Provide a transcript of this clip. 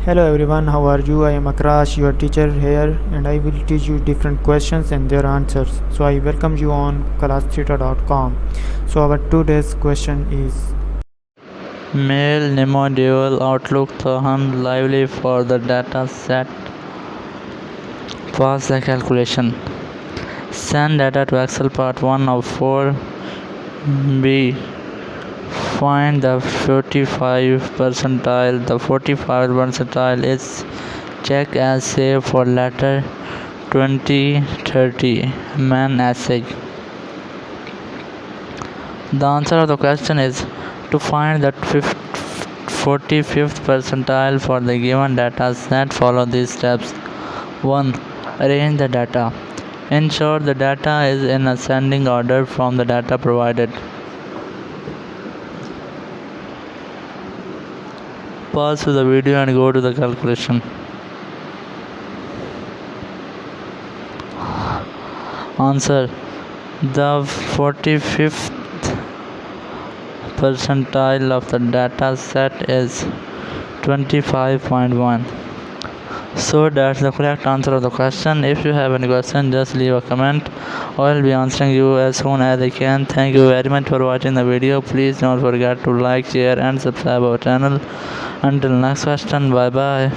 Hello everyone, how are you? I am Akrash, your teacher here, and I will teach you different questions and their answers. So I welcome you on classtheta.com. So our today's question is Mail-Nimo dual outlook Tahan lively for the data set. Pause the calculation. Send data to Excel part 1 of 4. B. Find the 45 percentile. The 45 percentile is checked as safe for letter 2030 man essay. The answer of the question is to find the 45th percentile for the given data set. Follow these steps. 1. Arrange the data. Ensure the data is in ascending order from the data provided. Pause the video and go to the calculation. Answer. The 45th percentile of the data set is 25.1. So that's the correct answer of the question. If you have any question, just leave a comment. I will be answering you as soon as I can. Thank you very much for watching the video. Please don't forget to like, share and subscribe our channel. Until next question, bye bye.